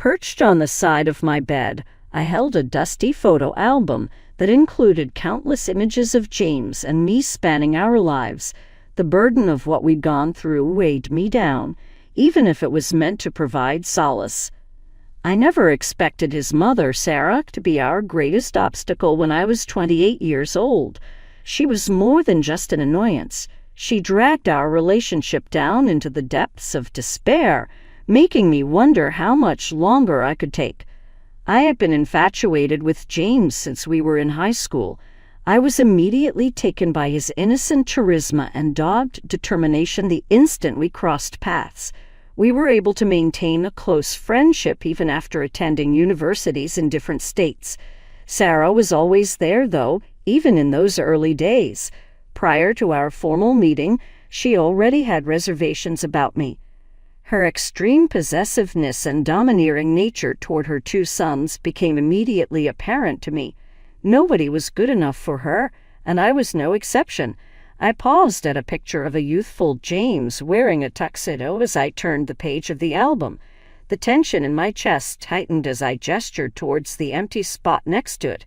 Perched on the side of my bed, I held a dusty photo album that included countless images of James and me spanning our lives. The burden of what we'd gone through weighed me down, even if it was meant to provide solace. I never expected his mother, Sarah, to be our greatest obstacle when I was 28 years old. She was more than just an annoyance. She dragged our relationship down into the depths of despair, making me wonder how much longer I could take. I had been infatuated with James since we were in high school. I was immediately taken by his innocent charisma and dogged determination the instant we crossed paths. We were able to maintain a close friendship even after attending universities in different states. Sarah was always there, though, even in those early days. Prior to our formal meeting, she already had reservations about me. Her extreme possessiveness and domineering nature toward her two sons became immediately apparent to me. Nobody was good enough for her, and I was no exception. I paused at a picture of a youthful James wearing a tuxedo as I turned the page of the album. The tension in my chest tightened as I gestured towards the empty spot next to it.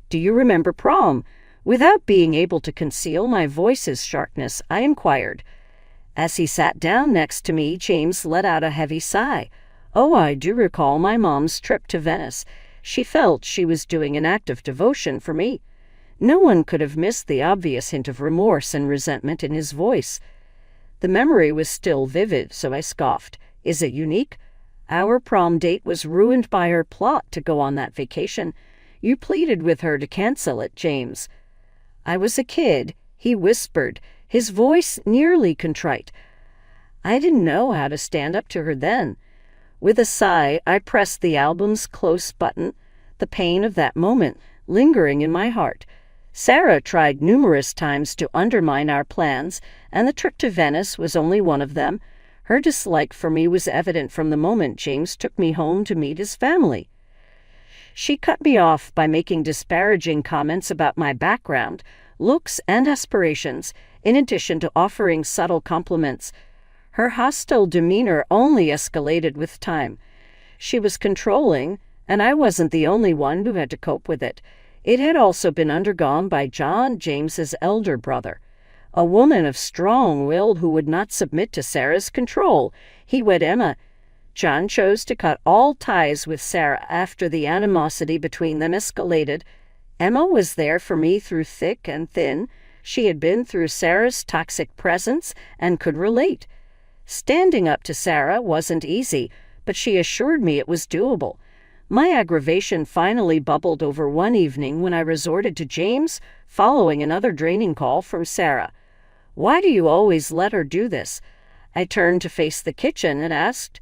"Do you remember prom?" Without being able to conceal my voice's sharpness, I inquired. As he sat down next to me, James let out a heavy sigh. "Oh, I do recall my mom's trip to Venice. She felt she was doing an act of devotion for me." No one could have missed the obvious hint of remorse and resentment in his voice. The memory was still vivid, so I scoffed. "Is it unique?" "Our prom date was ruined by her plot to go on that vacation. You pleaded with her to cancel it, James." "I was a kid," he whispered, his voice nearly contrite. "I didn't know how to stand up to her then." With a sigh, I pressed the album's close button, the pain of that moment lingering in my heart. Sarah tried numerous times to undermine our plans, and the trip to Venice was only one of them. Her dislike for me was evident from the moment James took me home to meet his family. She cut me off by making disparaging comments about my background, looks, and aspirations, in addition to offering subtle compliments. Her hostile demeanor only escalated with time. She was controlling, and I wasn't the only one who had to cope with it. It had also been undergone by John, James's elder brother, a woman of strong will who would not submit to Sarah's control. He wed Emma. John chose to cut all ties with Sarah after the animosity between them escalated. Emma was there for me through thick and thin. She had been through Sarah's toxic presence and could relate. Standing up to Sarah wasn't easy, but she assured me it was doable. My aggravation finally bubbled over one evening when I resorted to James, following another draining call from Sarah. "Why do you always let her do this?" I turned to face the kitchen and asked.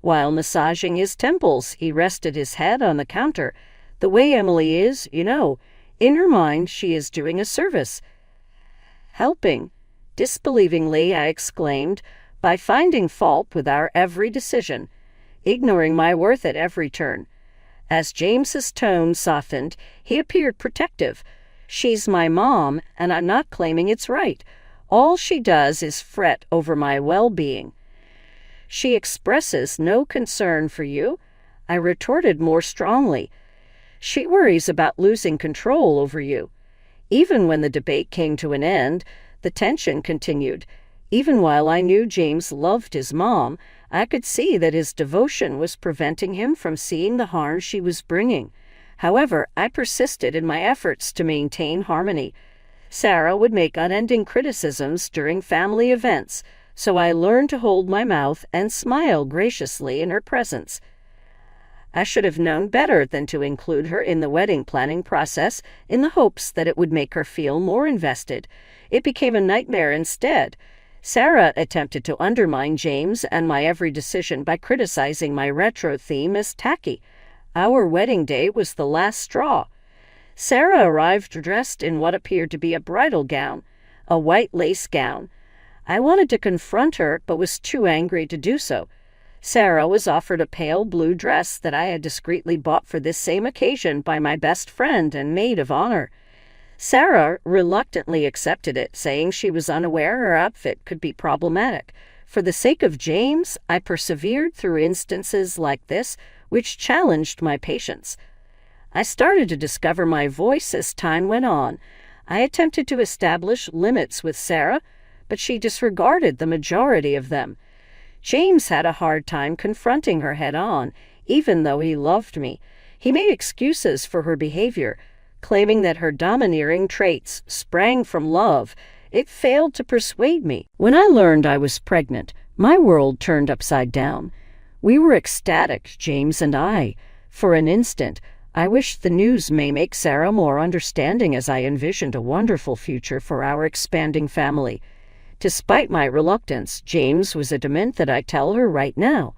While massaging his temples, he rested his head on the counter. "The way Emily is, you know. In her mind, she is doing a service." "Helping?" Disbelievingly, I exclaimed, "by finding fault with our every decision, ignoring my worth at every turn." As James's tone softened, he appeared protective. "She's my mom, and I'm not claiming it's right. All she does is fret over my well-being." "She expresses no concern for you?" I retorted more strongly. "She worries about losing control over you." Even when the debate came to an end, the tension continued. Even while I knew James loved his mom, I could see that his devotion was preventing him from seeing the harm she was bringing. However, I persisted in my efforts to maintain harmony. Sarah would make unending criticisms during family events, so I learned to hold my mouth and smile graciously in her presence. I should have known better than to include her in the wedding planning process in the hopes that it would make her feel more invested. It became a nightmare instead. Sarah attempted to undermine James and my every decision by criticizing my retro theme as tacky. Our wedding day was the last straw. Sarah arrived dressed in what appeared to be a bridal gown, a white lace gown. I wanted to confront her, but was too angry to do so. Sarah was offered a pale blue dress that I had discreetly bought for this same occasion by my best friend and maid of honor. Sarah reluctantly accepted it, saying she was unaware her outfit could be problematic. For the sake of James, I persevered through instances like this, which challenged my patience. I started to discover my voice as time went on. I attempted to establish limits with Sarah, but she disregarded the majority of them. James had a hard time confronting her head-on, even though he loved me. He made excuses for her behavior, claiming that her domineering traits sprang from love. It failed to persuade me. When I learned I was pregnant, my world turned upside down. We were ecstatic, James and I. For an instant, I wished the news may make Sarah more understanding as I envisioned a wonderful future for our expanding family. Despite my reluctance, James was adamant that I tell her right now.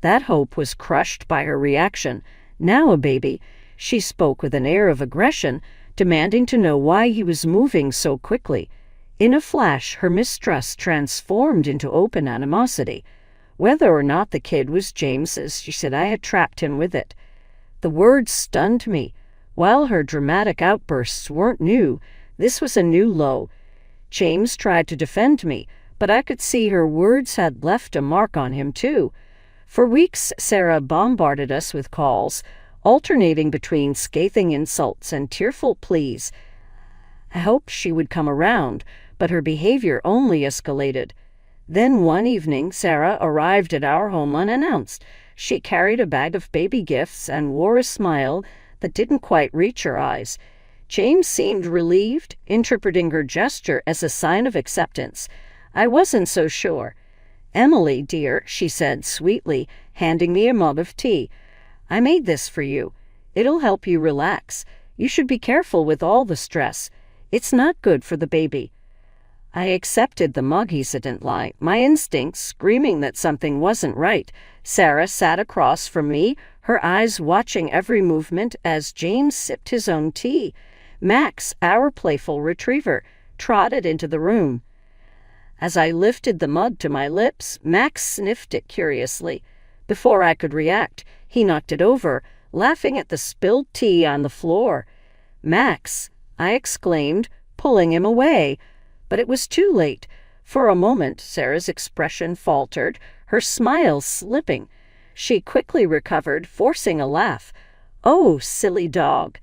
That hope was crushed by her reaction. Now a baby, she spoke with an air of aggression, demanding to know why he was moving so quickly. In a flash, her mistrust transformed into open animosity. Whether or not the kid was James's, she said I had trapped him with it. The words stunned me. While her dramatic outbursts weren't new, this was a new low. James tried to defend me, but I could see her words had left a mark on him too. For weeks, Sarah bombarded us with calls, alternating between scathing insults and tearful pleas. I hoped she would come around, but her behavior only escalated. Then one evening, Sarah arrived at our home unannounced. She carried a bag of baby gifts and wore a smile that didn't quite reach her eyes. James seemed relieved, interpreting her gesture as a sign of acceptance. I wasn't so sure. "Emily, dear," she said sweetly, handing me a mug of tea. "I made this for you. It'll help you relax. You should be careful with all the stress. It's not good for the baby." I accepted the mug hesitantly, my instincts screaming that something wasn't right. Sarah sat across from me, her eyes watching every movement as James sipped his own tea. Max, our playful retriever, trotted into the room. As I lifted the mug to my lips, Max sniffed it curiously. Before I could react, he knocked it over, laughing at the spilled tea on the floor. "Max!" I exclaimed, pulling him away. But it was too late. For a moment, Sarah's expression faltered, her smile slipping. She quickly recovered, forcing a laugh. "Oh, silly dog."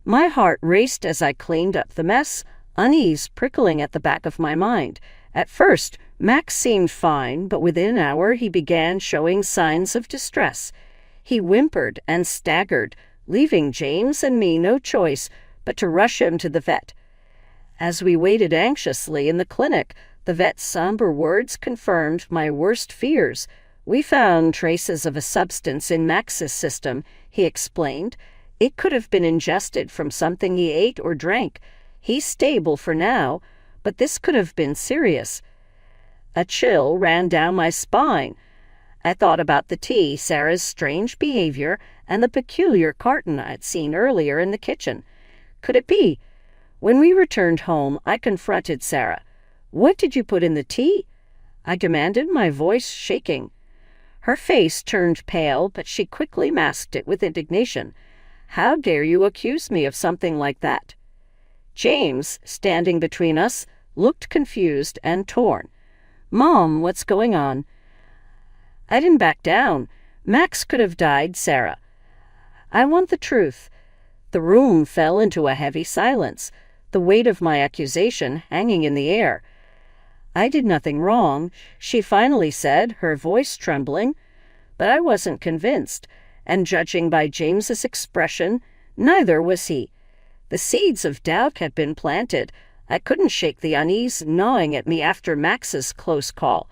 My heart raced as I cleaned up the mess, unease prickling at the back of my mind. At first, Max seemed fine, but within an hour he began showing signs of distress. He whimpered and staggered, leaving James and me no choice but to rush him to the vet. As we waited anxiously in the clinic, the vet's somber words confirmed my worst fears. "We found traces of a substance in Max's system," he explained. "It could have been ingested from something he ate or drank. He's stable for now, but this could have been serious." A chill ran down my spine. I thought about the tea, Sarah's strange behavior, and the peculiar carton I'd seen earlier in the kitchen. Could it be? When we returned home, I confronted Sarah. "What did you put in the tea?" I demanded, my voice shaking. Her face turned pale, but she quickly masked it with indignation. "How dare you accuse me of something like that?" James, standing between us, looked confused and torn. "Mom, what's going on?" I didn't back down. Max could have died, Sarah. "I want the truth." The room fell into a heavy silence, the weight of my accusation hanging in the air. "I did nothing wrong," she finally said, her voice trembling. But I wasn't convinced, and judging by James's expression, neither was he. The seeds of doubt had been planted. I couldn't shake the unease gnawing at me after Max's close call.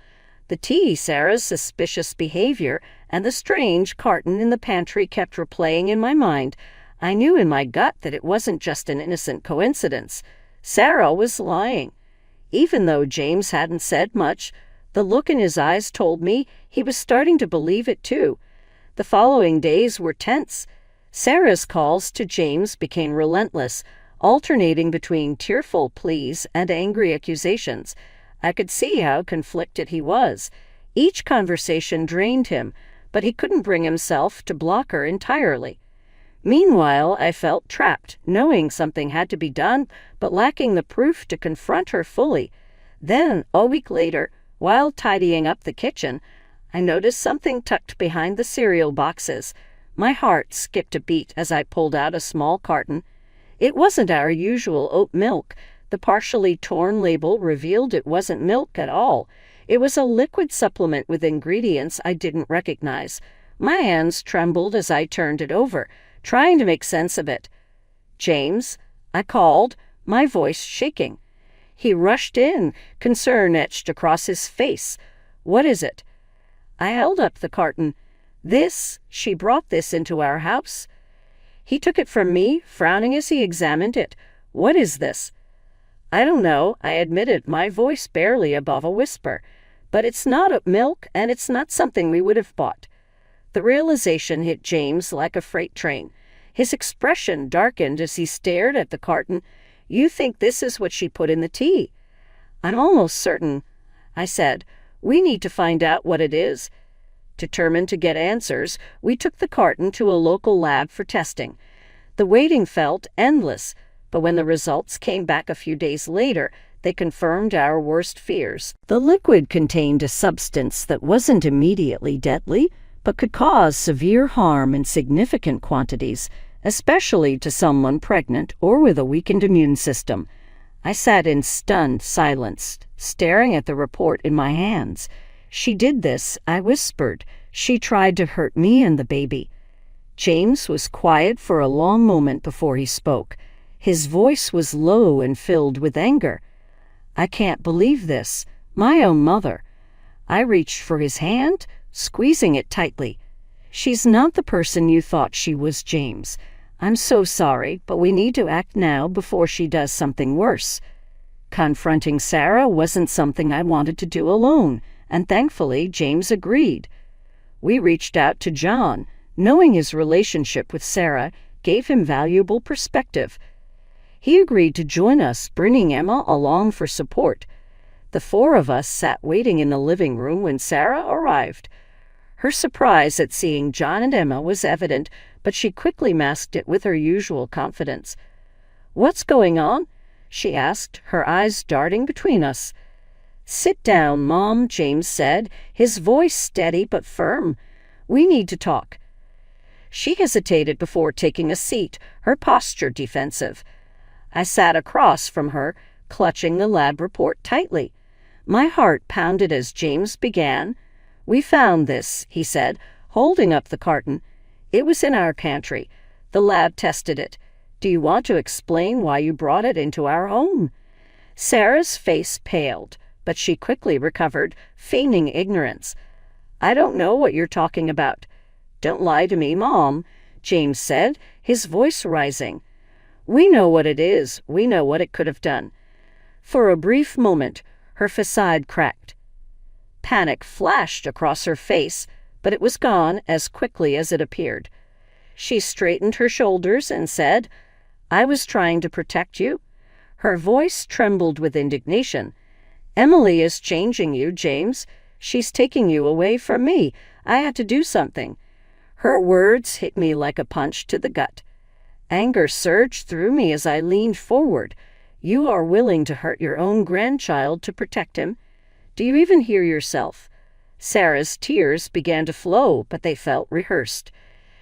The tea, Sarah's suspicious behavior, and the strange carton in the pantry kept replaying in my mind. I knew in my gut that it wasn't just an innocent coincidence. Sarah was lying. Even though James hadn't said much, the look in his eyes told me he was starting to believe it too. The following days were tense. Sarah's calls to James became relentless, alternating between tearful pleas and angry accusations. I could see how conflicted he was. Each conversation drained him, but he couldn't bring himself to block her entirely. Meanwhile, I felt trapped, knowing something had to be done, but lacking the proof to confront her fully. Then, a week later, While tidying up the kitchen, I noticed something tucked behind the cereal boxes. My heart skipped a beat as I pulled out a small carton. It wasn't our usual oat milk. The partially torn label revealed it wasn't milk at all. It was a liquid supplement with ingredients I didn't recognize. My hands trembled as I turned it over, trying to make sense of it. "James," I called, my voice shaking. He rushed in, concern etched across his face. "What is it?" I held up the carton. She brought this into our house." He took it from me, frowning as he examined it. "What is this?" "I don't know," I admitted, my voice barely above a whisper. "But it's not oat milk, and it's not something we would have bought." The realization hit James like a freight train. His expression darkened as he stared at the carton. "You think this is what she put in the tea?" "I'm almost certain," I said. "We need to find out what it is." Determined to get answers, we took the carton to a local lab for testing. The waiting felt endless, but when the results came back a few days later, they confirmed our worst fears. The liquid contained a substance that wasn't immediately deadly, but could cause severe harm in significant quantities, especially to someone pregnant or with a weakened immune system. I sat in stunned silence, staring at the report in my hands. "She did this," I whispered. "She tried to hurt me and the baby." James was quiet for a long moment before he spoke. His voice was low and filled with anger. "I can't believe this. My own mother." I reached for his hand, squeezing it tightly. "She's not the person you thought she was, James. I'm so sorry, but we need to act now before she does something worse." Confronting Sarah wasn't something I wanted to do alone, and thankfully James agreed. We reached out to John. Knowing his relationship with Sarah gave him valuable perspective. He agreed to join us, bringing Emma along for support. The four of us sat waiting in the living room when Sarah arrived. Her surprise at seeing John and Emma was evident, but she quickly masked it with her usual confidence. "What's going on?" she asked, her eyes darting between us. "Sit down, Mom," James said, his voice steady but firm. "We need to talk." She hesitated before taking a seat, her posture defensive. I sat across from her, clutching the lab report tightly. My heart pounded as James began. "We found this," he said, holding up the carton. "It was in our pantry. The lab tested it. Do you want to explain why you brought it into our home?" Sarah's face paled, but she quickly recovered, feigning ignorance. "I don't know what you're talking about." "Don't lie to me, Mom," James said, his voice rising. "We know what it is. We know what it could have done." For a brief moment, her facade cracked. Panic flashed across her face, but it was gone as quickly as it appeared. She straightened her shoulders and said, "I was trying to protect you." Her voice trembled with indignation. "Emily is changing you, James. She's taking you away from me. I had to do something." Her words hit me like a punch to the gut. Anger surged through me as I leaned forward. "You are willing to hurt your own grandchild to protect him? Do you even hear yourself?" Sarah's tears began to flow, but they felt rehearsed.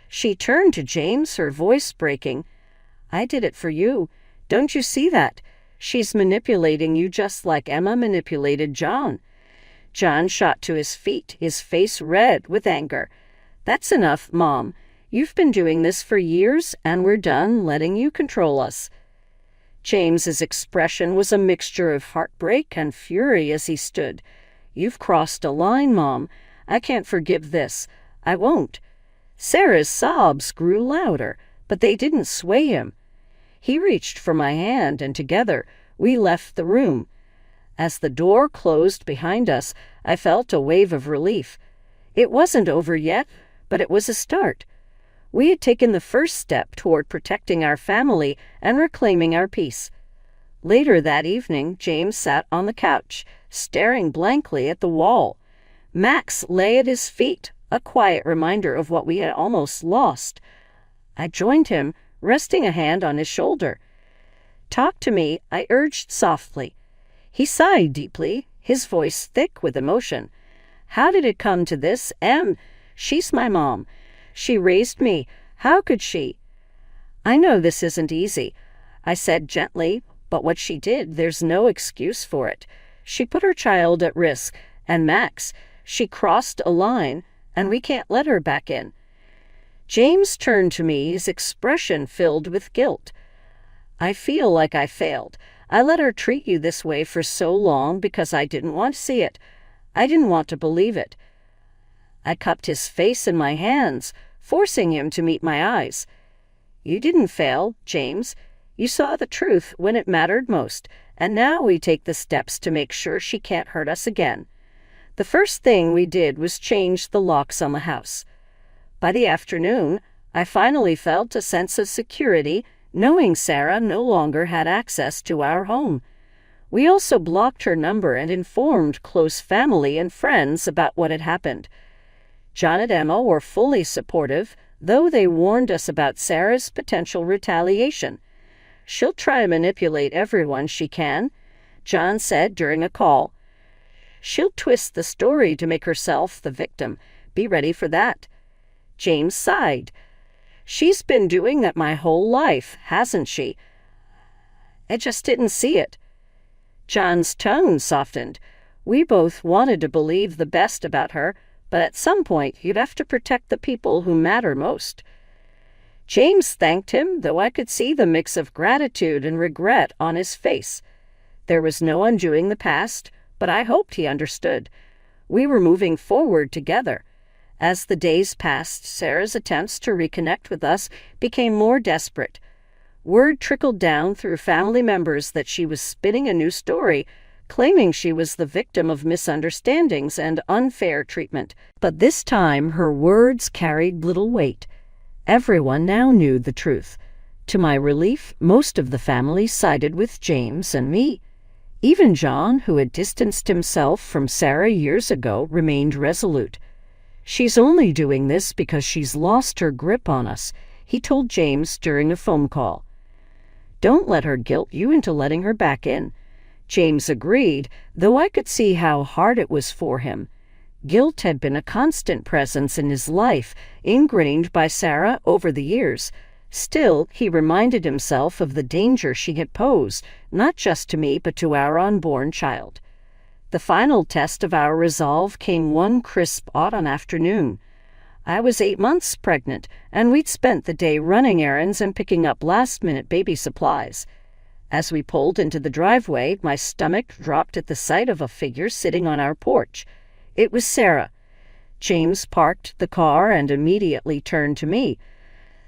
She turned to James, her voice breaking. "I did it for you. Don't you see that? She's manipulating you just like Emma manipulated John." John shot to his feet, his face red with anger. "That's enough, Mom. You've been doing this for years, and we're done letting you control us." James's expression was a mixture of heartbreak and fury as he stood. "You've crossed a line, Mom. I can't forgive this. I won't." Sarah's sobs grew louder, but they didn't sway him. He reached for my hand, and together we left the room. As the door closed behind us, I felt a wave of relief. It wasn't over yet, but it was a start. We had taken the first step toward protecting our family and reclaiming our peace. Later that evening, James sat on the couch, staring blankly at the wall. Max lay at his feet, a quiet reminder of what we had almost lost. I joined him, resting a hand on his shoulder. "Talk to me," I urged softly. He sighed deeply, his voice thick with emotion. "How did it come to this, Em? She's my mom. She raised me. How could she?" "I know this isn't easy," I said gently, "but what she did, there's no excuse for it. She put her child at risk, and Max, she crossed a line, and we can't let her back in." James turned to me, his expression filled with guilt. "I feel like I failed. I let her treat you this way for so long because I didn't want to see it. I didn't want to believe it." I cupped his face in my hands, forcing him to meet my eyes. "You didn't fail, James. You saw the truth when it mattered most, and now we take the steps to make sure she can't hurt us again." The first thing we did was change the locks on the house. By the afternoon, I finally felt a sense of security, knowing Sarah no longer had access to our home. We also blocked her number and informed close family and friends about what had happened. John and Emma were fully supportive, though they warned us about Sarah's potential retaliation. "She'll try to manipulate everyone she can," John said during a call. "She'll twist the story to make herself the victim. Be ready for that." James sighed. "She's been doing that my whole life, hasn't she? I just didn't see it." John's tone softened. "We both wanted to believe the best about her, but at some point you'd have to protect the people who matter most." James thanked him, though I could see the mix of gratitude and regret on his face. There was no undoing the past, but I hoped he understood. We were moving forward together. As the days passed, Sarah's attempts to reconnect with us became more desperate. Word trickled down through family members that she was spinning a new story, claiming she was the victim of misunderstandings and unfair treatment. But this time her words carried little weight. Everyone now knew the truth. To my relief, most of the family sided with James and me. Even John, who had distanced himself from Sarah years ago, remained resolute. "She's only doing this because she's lost her grip on us," he told James during a phone call. "Don't let her guilt you into letting her back in." James agreed, though I could see how hard it was for him. Guilt had been a constant presence in his life, ingrained by Sarah over the years. Still, he reminded himself of the danger she had posed, not just to me but to our unborn child. The final test of our resolve came one crisp autumn afternoon. I was 8 months pregnant, and we'd spent the day running errands and picking up last-minute baby supplies. As we pulled into the driveway, my stomach dropped at the sight of a figure sitting on our porch. It was Sarah. James parked the car and immediately turned to me.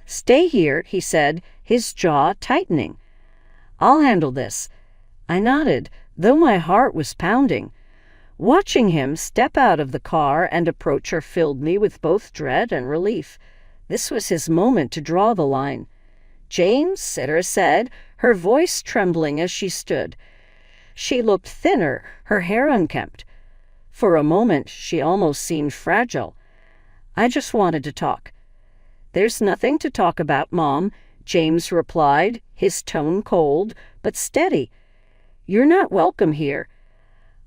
"Stay here," he said, his jaw tightening. "I'll handle this." I nodded, though my heart was pounding. Watching him step out of the car and approach her filled me with both dread and relief. This was his moment to draw the line. "James," Sarah said, her voice trembling as she stood. She looked thinner, her hair unkempt. For a moment, she almost seemed fragile. "I just wanted to talk." "There's nothing to talk about, Mom," James replied, his tone cold but steady. "You're not welcome here."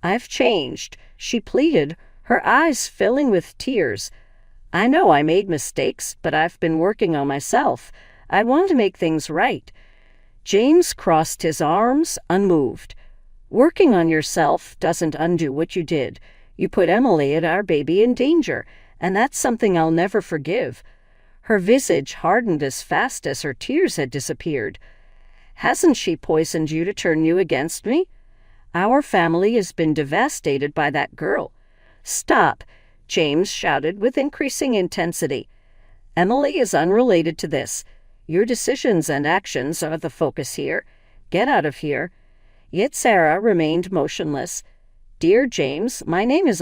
"I've changed," she pleaded, her eyes filling with tears. "I know I made mistakes, but I've been working on myself. I want to make things right." James crossed his arms, unmoved. "Working on yourself doesn't undo what you did. You put Emily and our baby in danger, and that's something I'll never forgive." Her visage hardened as fast as her tears had disappeared. "Hasn't she poisoned you to turn you against me? Our family has been devastated by that girl." "Stop," James shouted with increasing intensity. "Emily is unrelated to this. Your decisions and actions are the focus here. Get out of here." Yet Sarah remained motionless. "Dear James, my name is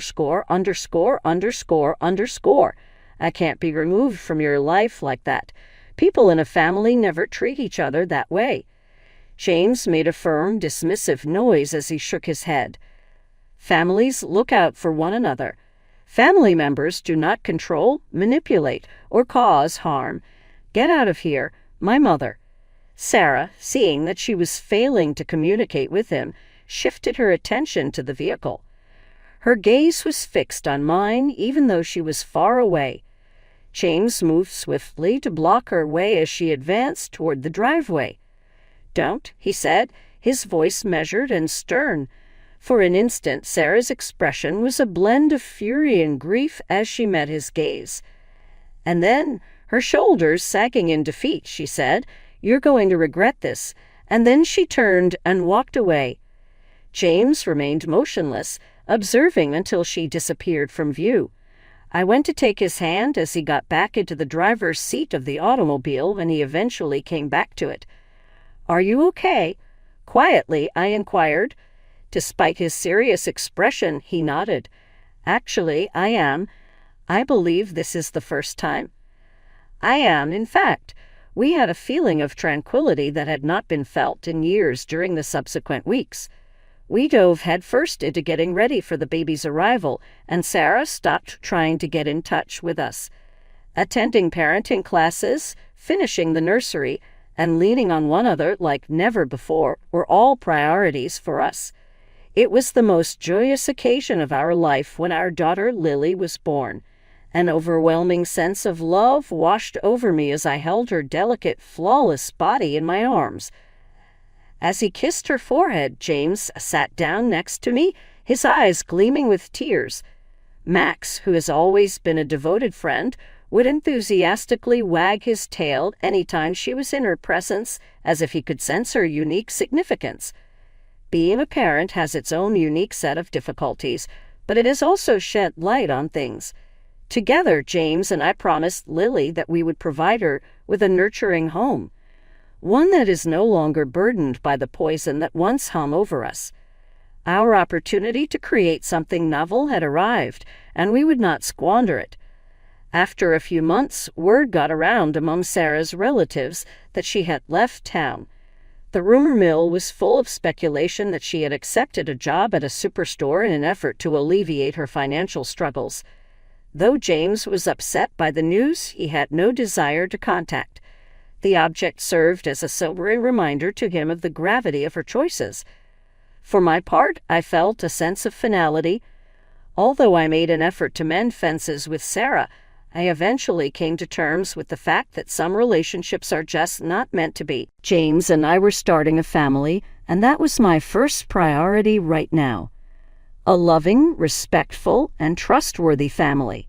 ______________________________________________________________________________________________________________________:_____:. I can't be removed from your life like that. People in a family never treat each other that way." James made a firm, dismissive noise as he shook his head. "Families look out for one another. Family members do not control, manipulate, or cause harm. Get out of here, my mother." Sarah, seeing that she was failing to communicate with him, shifted her attention to the vehicle. Her gaze was fixed on mine even though she was far away. James moved swiftly to block her way as she advanced toward the driveway. "Don't," he said, his voice measured and stern. For an instant, Sarah's expression was a blend of fury and grief as she met his gaze. And then, her shoulders sagging in defeat, she said, "You're going to regret this." And then she turned and walked away. James remained motionless, observing until she disappeared from view. I went to take his hand as he got back into the driver's seat of the automobile when he eventually came back to it. "Are you okay?" Quietly, I inquired. Despite his serious expression, he nodded. "Actually, I am. I believe this is the first time." "I am, in fact." We had a feeling of tranquility that had not been felt in years during the subsequent weeks. We dove headfirst into getting ready for the baby's arrival, and Sarah stopped trying to get in touch with us. Attending parenting classes, finishing the nursery, and leaning on one another like never before were all priorities for us. It was the most joyous occasion of our life when our daughter Lily was born. An overwhelming sense of love washed over me as I held her delicate, flawless body in my arms. As he kissed her forehead, James sat down next to me, his eyes gleaming with tears. Max, who has always been a devoted friend, would enthusiastically wag his tail any time she was in her presence, as if he could sense her unique significance. Being a parent has its own unique set of difficulties, but it has also shed light on things. Together, James and I promised Lily that we would provide her with a nurturing home, one that is no longer burdened by the poison that once hung over us. Our opportunity to create something novel had arrived, and we would not squander it. After a few months, word got around among Sarah's relatives that she had left town. The rumor mill was full of speculation that she had accepted a job at a superstore in an effort to alleviate her financial struggles. Though James was upset by the news, he had no desire to contact. The object served as a sobering reminder to him of the gravity of her choices. For my part, I felt a sense of finality. Although I made an effort to mend fences with Sarah, I eventually came to terms with the fact that some relationships are just not meant to be. James and I were starting a family, and that was my first priority right now. A loving, respectful, and trustworthy family.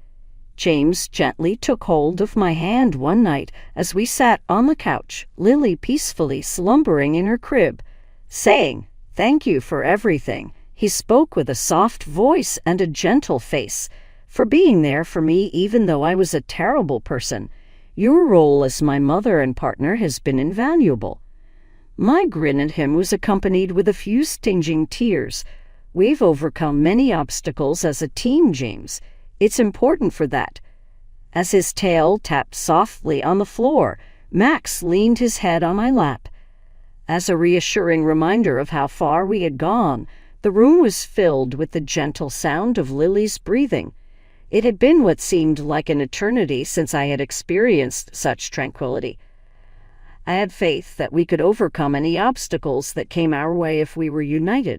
James gently took hold of my hand one night as we sat on the couch, Lily peacefully slumbering in her crib, saying, "Thank you for everything." He spoke with a soft voice and a gentle face, "For being there for me even though I was a terrible person. Your role as my mother and partner has been invaluable." My grin at him was accompanied with a few stinging tears. "We've overcome many obstacles as a team, James. It's important for that." As his tail tapped softly on the floor, Max leaned his head on my lap. As a reassuring reminder of how far we had gone, the room was filled with the gentle sound of Lily's breathing. It had been what seemed like an eternity since I had experienced such tranquility. I had faith that we could overcome any obstacles that came our way if we were united.